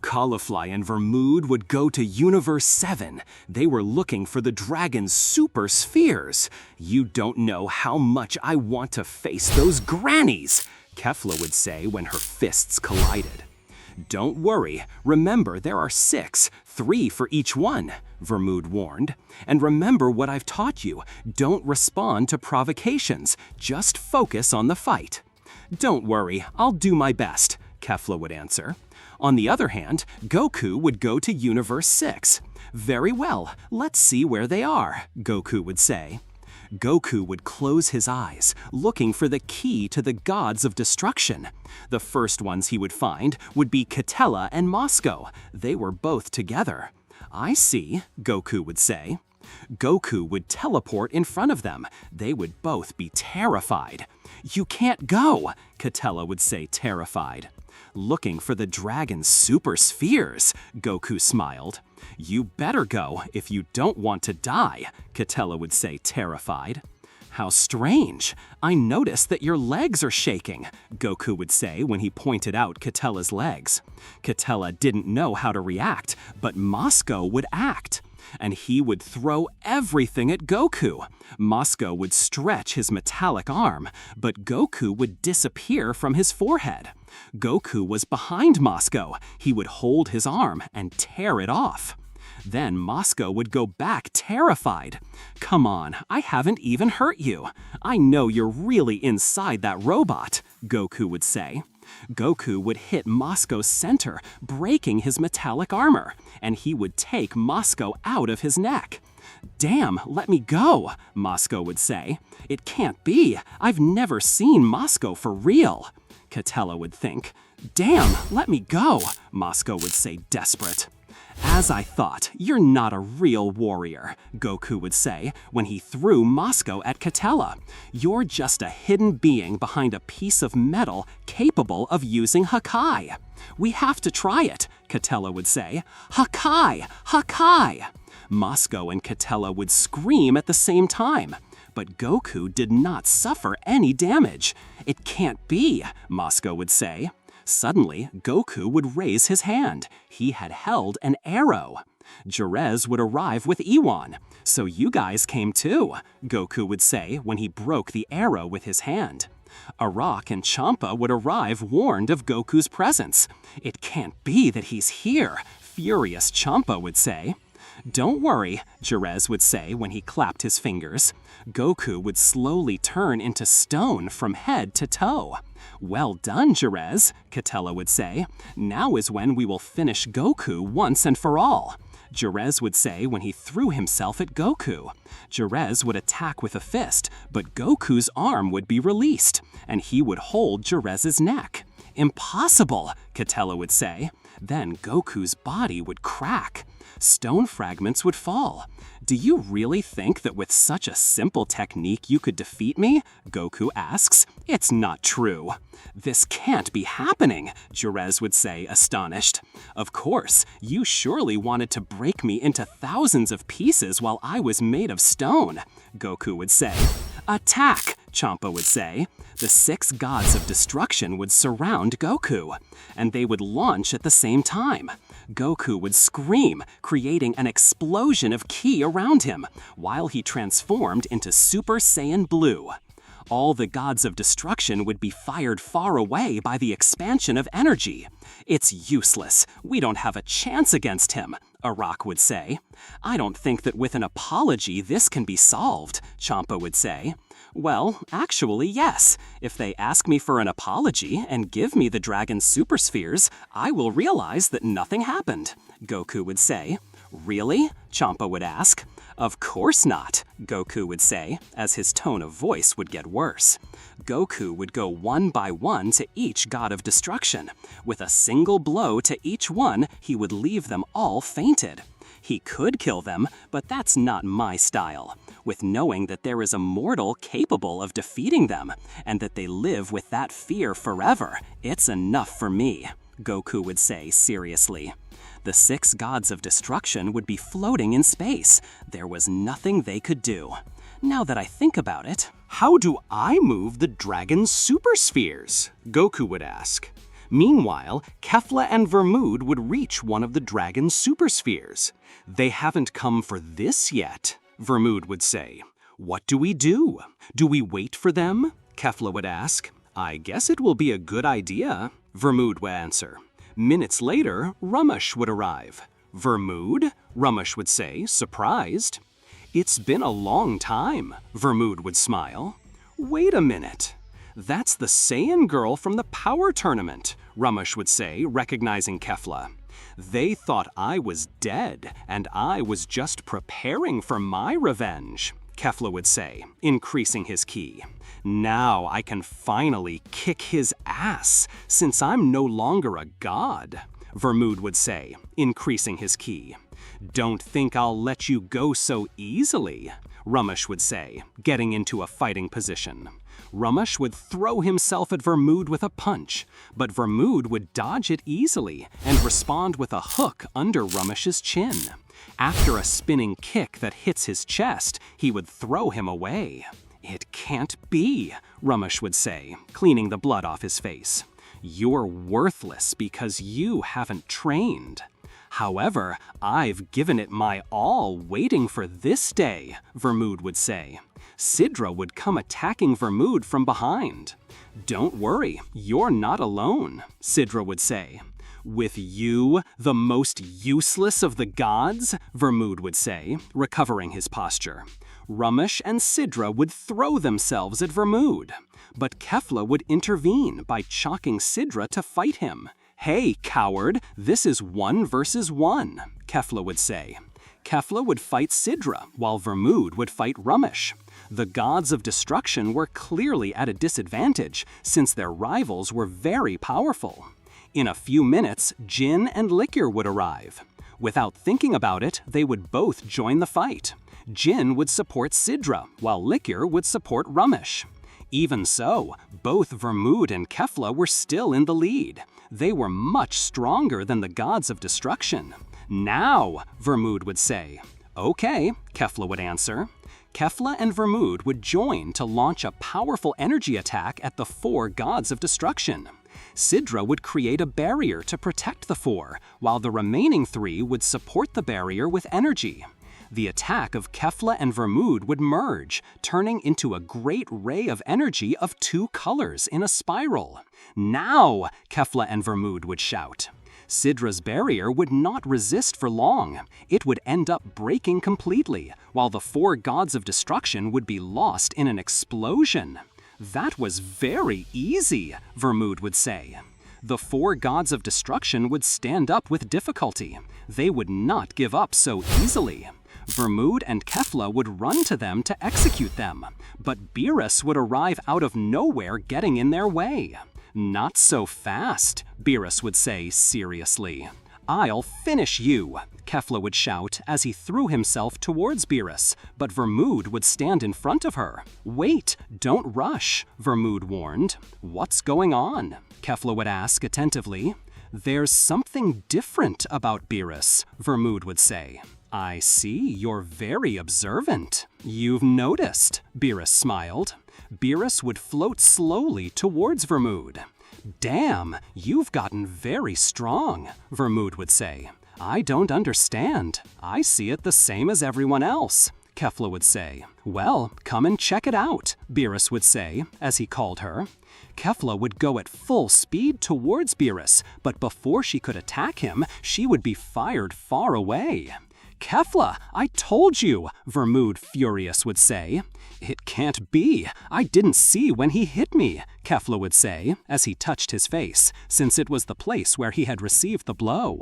Caulifly and Vermood would go to Universe 7. They were looking for the dragon's super spheres. You don't know how much I want to face those grannies, Kefla would say when her fists collided. Don't worry, remember there are 6, 3 for each one, Vermood warned. And remember what I've taught you, don't respond to provocations, just focus on the fight. Don't worry, I'll do my best, Kefla would answer. On the other hand, Goku would go to Universe 6. Very well, let's see where they are, Goku would say. Goku would close his eyes, looking for the key to the gods of destruction. The first ones he would find would be Ketela and Moscow. They were both together. I see, Goku would say. Goku would teleport in front of them. They would both be terrified. You can't go, Ketela would say, terrified. Looking for the dragon's super spheres, Goku smiled. You better go if you don't want to die, Ketela would say, terrified. How strange. I noticed that your legs are shaking, Goku would say when he pointed out Ketela's legs. Ketela didn't know how to react, but Moscow would act. And he would throw everything at Goku. Moscow would stretch his metallic arm, but Goku would disappear from his forehead. Goku was behind Moscow. He would hold his arm and tear it off. Then Moscow would go back terrified. Come on, I haven't even hurt you. I know you're really inside that robot, Goku would say. Goku would hit Moscow's center, breaking his metallic armor, and he would take Moscow out of his neck. Damn, let me go, Moscow would say. It can't be. I've never seen Moscow for real. Ketela would think. Damn, let me go, Moscow would say, desperate. As I thought, you're not a real warrior, Goku would say when he threw Moscow at Ketela. You're just a hidden being behind a piece of metal capable of using Hakai. We have to try it, Ketela would say. Hakai! Hakai! Moscow and Ketela would scream at the same time. But Goku did not suffer any damage. It can't be, Moscow would say. Suddenly, Goku would raise his hand. He had held an arrow. Jerez would arrive with Iwan. So you guys came too, Goku would say when he broke the arrow with his hand. Arak and Champa would arrive warned of Goku's presence. It can't be that he's here, furious Champa would say. Don't worry, Jerez would say when he clapped his fingers. Goku would slowly turn into stone from head to toe. Well done, Jerez, Ketela would say. Now is when we will finish Goku once and for all. Jerez would say when he threw himself at Goku. Jerez would attack with a fist, but Goku's arm would be released, and he would hold Jerez's neck. Impossible, Ketela would say. Then Goku's body would crack. Stone fragments would fall. Do you really think that with such a simple technique you could defeat me? Goku asks. It's not true. This can't be happening, Jerez would say, astonished. Of course, you surely wanted to break me into thousands of pieces while I was made of stone, Goku would say. Attack, Champa would say. The 6 gods of destruction would surround Goku, and they would launch at the same time. Goku would scream, creating an explosion of ki around him, while he transformed into Super Saiyan Blue. All the gods of destruction would be fired far away by the expansion of energy. It's useless. We don't have a chance against him, Arak would say. I don't think that with an apology this can be solved, Champa would say. Well, actually, yes. If they ask me for an apology and give me the dragon's super spheres, I will realize that nothing happened, Goku would say. Really? Champa would ask. Of course not, Goku would say, as his tone of voice would get worse. Goku would go one by one to each god of destruction. With a single blow to each one, he would leave them all fainted. He could kill them, but that's not my style. With knowing that there is a mortal capable of defeating them, and that they live with that fear forever, it's enough for me, Goku would say seriously. The 6 gods of destruction would be floating in space. There was nothing they could do. Now that I think about it, how do I move the dragon's super spheres? Goku would ask. Meanwhile, Kefla and Vermood would reach one of the dragon's superspheres. "They haven't come for this yet," Vermood would say. "What do we do? Do we wait for them?" Kefla would ask. "I guess it will be a good idea," Vermood would answer. Minutes later, Ramesh would arrive. "Vermood?" Ramesh would say, surprised. "It's been a long time," Vermood would smile. "Wait a minute. That's the Saiyan girl from the power tournament," Ramesh would say, recognizing Kefla. "They thought I was dead, and I was just preparing for my revenge," Kefla would say, increasing his ki. "Now I can finally kick his ass, since I'm no longer a god," Vermood would say, increasing his ki. "Don't think I'll let you go so easily," Ramesh would say, getting into a fighting position. Ramesh would throw himself at Vermood with a punch, but Vermood would dodge it easily and respond with a hook under Ramesh's chin. After a spinning kick that hits his chest, he would throw him away. "It can't be," Ramesh would say, cleaning the blood off his face. "You're worthless because you haven't trained." "However, I've given it my all waiting for this day," Vermood would say. Sidra would come attacking Vermood from behind. "Don't worry, you're not alone," Sidra would say. "With you, the most useless of the gods," Vermood would say, recovering his posture. Ramesh and Sidra would throw themselves at Vermood, but Kefla would intervene by chalking Sidra to fight him. "Hey, coward, this is 1 versus 1, Kefla would say. Kefla would fight Sidra, while Vermood would fight Ramesh. The gods of destruction were clearly at a disadvantage, since their rivals were very powerful. In a few minutes, Jin and Liquor would arrive. Without thinking about it, they would both join the fight. Jin would support Sidra, while Liquor would support Ramesh. Even so, both Vermood and Kefla were still in the lead. They were much stronger than the gods of destruction. "Now," Vermood would say. "Okay," Kefla would answer. Kefla and Vermood would join to launch a powerful energy attack at the 4 gods of destruction. Sidra would create a barrier to protect the 4, while the remaining 3 would support the barrier with energy. The attack of Kefla and Vermood would merge, turning into a great ray of energy of 2 colors in a spiral. "Now!" Kefla and Vermood would shout. Sidra's barrier would not resist for long. It would end up breaking completely, while the 4 gods of destruction would be lost in an explosion. "That was very easy," Vermood would say. The 4 gods of destruction would stand up with difficulty. They would not give up so easily. Vermood and Kefla would run to them to execute them, but Beerus would arrive out of nowhere, getting in their way. "Not so fast," Beerus would say seriously. "I'll finish you," Kefla would shout as he threw himself towards Beerus, but Vermood would stand in front of her. "Wait, don't rush," Vermood warned. "What's going on?" Kefla would ask attentively. "There's something different about Beerus," Vermood would say. "I see you're very observant. You've noticed," Beerus smiled. Beerus would float slowly towards Vermood. "Damn, you've gotten very strong," Vermood would say. "I don't understand. I see it the same as everyone else," Kefla would say. "Well, come and check it out," Beerus would say, as he called her. Kefla would go at full speed towards Beerus, but before she could attack him, she would be fired far away. "Kefla, I told you," Vermood, furious, would say. "It can't be. I didn't see when he hit me," Kefla would say, as he touched his face, since it was the place where he had received the blow.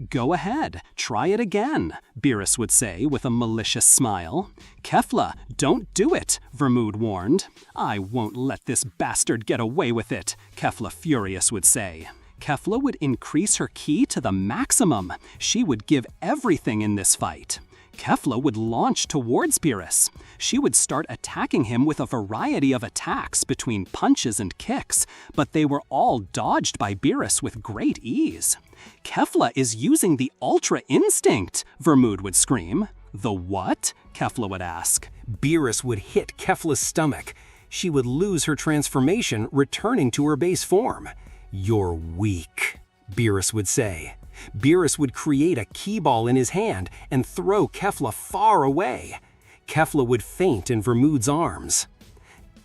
"Go ahead, try it again," Beerus would say with a malicious smile. "Kefla, don't do it," Vermood warned. "I won't let this bastard get away with it," Kefla, furious, would say. Kefla would increase her ki to the maximum. She would give everything in this fight. Kefla would launch towards Beerus. She would start attacking him with a variety of attacks between punches and kicks, but they were all dodged by Beerus with great ease. "Kefla is using the Ultra Instinct," Vermood would scream. "The what?" Kefla would ask. Beerus would hit Kefla's stomach. She would lose her transformation, returning to her base form. "You're weak," Beerus would say. Beerus would create a key ball in his hand and throw Kefla far away. Kefla would faint in Vermood's arms.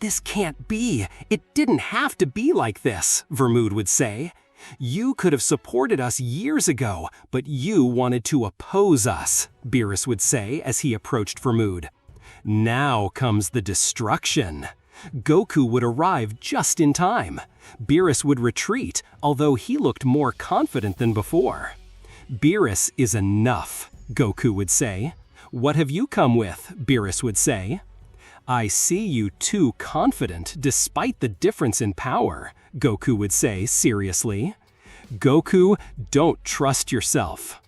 "This can't be. It didn't have to be like this," Vermood would say. "You could have supported us years ago, but you wanted to oppose us," Beerus would say as he approached Vermood. Now comes the destruction. Goku would arrive just in time. Beerus would retreat, although he looked more confident than before. "Beerus is enough," Goku would say. "What have you come with?" Beerus would say. "I see you too confident despite the difference in power," Goku would say seriously. "Goku, don't trust yourself.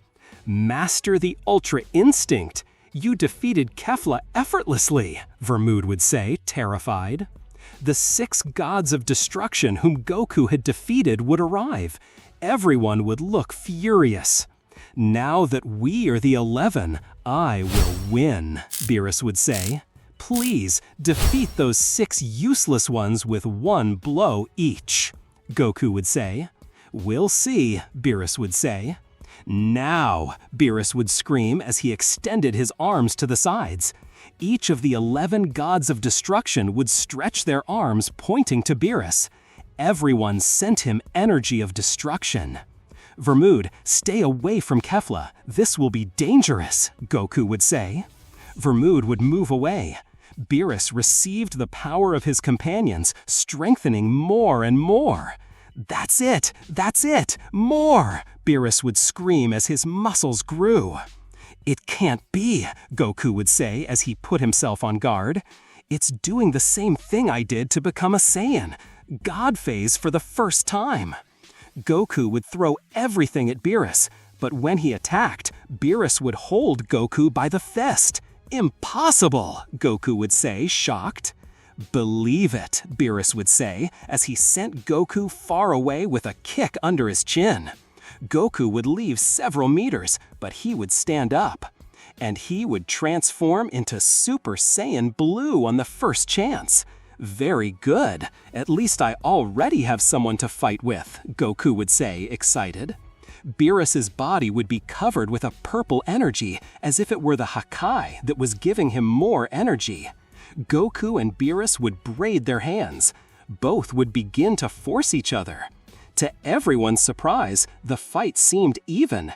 Master the Ultra Instinct. You defeated Kefla effortlessly," Vermood would say, terrified. The 6 gods of destruction whom Goku had defeated would arrive. Everyone would look furious. "Now that we are the 11, I will win," Beerus would say. "Please defeat those 6 useless ones with 1 blow each," Goku would say. "We'll see," Beerus would say. "Now!" Beerus would scream as he extended his arms to the sides. Each of the 11 gods of destruction would stretch their arms pointing to Beerus. Everyone sent him energy of destruction. "Vermood, stay away from Kefla. This will be dangerous," Goku would say. Vermood would move away. Beerus received the power of his companions, strengthening more and more. "That's it! That's it! More!" Beerus would scream as his muscles grew. "It can't be," Goku would say as he put himself on guard. "It's doing the same thing I did to become a Saiyan. God phase for the first time." Goku would throw everything at Beerus, but when he attacked, Beerus would hold Goku by the fist. "Impossible!" Goku would say, shocked. "Believe it," Beerus would say, as he sent Goku far away with a kick under his chin. Goku would leave several meters, but he would stand up. And he would transform into Super Saiyan Blue on the first chance. "Very good. At least I already have someone to fight with," Goku would say, excited. Beerus's body would be covered with a purple energy, as if it were the Hakai that was giving him more energy. Goku and Beerus would braid their hands. Both would begin to force each other. To everyone's surprise, the fight seemed even.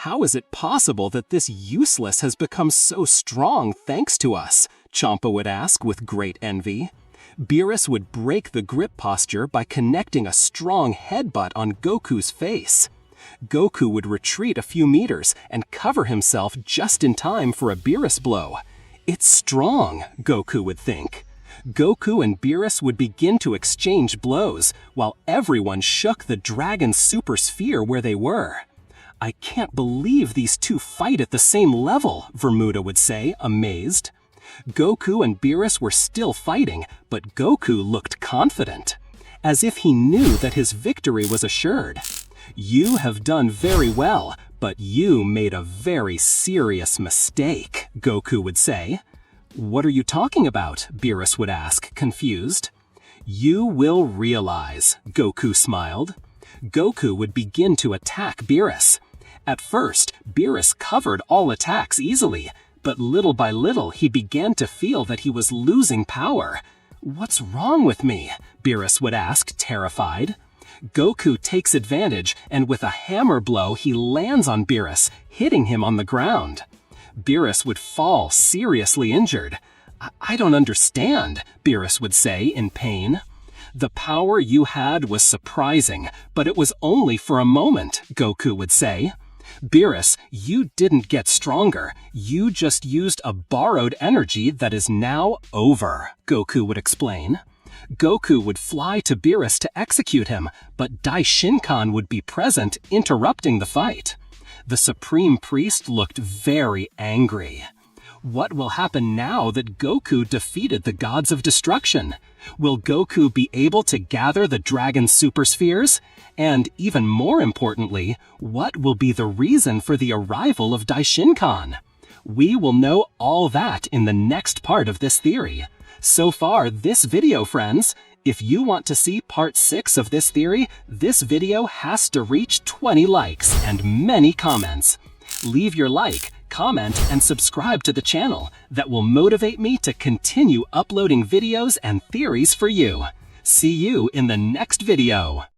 "How is it possible that this useless has become so strong thanks to us?" Champa would ask with great envy. Beerus would break the grip posture by connecting a strong headbutt on Goku's face. Goku would retreat a few meters and cover himself just in time for a Beerus blow. "It's strong," Goku would think. Goku and Beerus would begin to exchange blows, while everyone shook the Dragon Super Sphere where they were. "I can't believe these two fight at the same level," Vermuda would say, amazed. Goku and Beerus were still fighting, but Goku looked confident, as if he knew that his victory was assured. "You have done very well, but you made a very serious mistake," Goku would say. "What are you talking about?" Beerus would ask, confused. "You will realize," Goku smiled. Goku would begin to attack Beerus. At first, Beerus covered all attacks easily, but little by little he began to feel that he was losing power. "What's wrong with me?" Beerus would ask, terrified. Goku takes advantage, and with a hammer blow he lands on Beerus, hitting him on the ground. Beerus would fall seriously injured. I don't understand," Beerus would say in pain. "The power you had was surprising, but it was only for a moment," Goku would say. "Beerus, you didn't get stronger. You just used a borrowed energy that is now over," Goku would explain. Goku would fly to Beerus to execute him, but Daishinkan would be present, interrupting the fight. The Supreme Priest looked very angry. What will happen now that Goku defeated the gods of destruction? Will Goku be able to gather the Dragon Super Spheres? And even more importantly, what will be the reason for the arrival of Daishinkan? We will know all that in the next part of this theory. So far, this video, friends, If you want to see part 6 of this theory, this video has to reach 20 likes and many comments. Leave your like, comment, and subscribe to the channel. That will motivate me to continue uploading videos and theories for you. See you in the next video.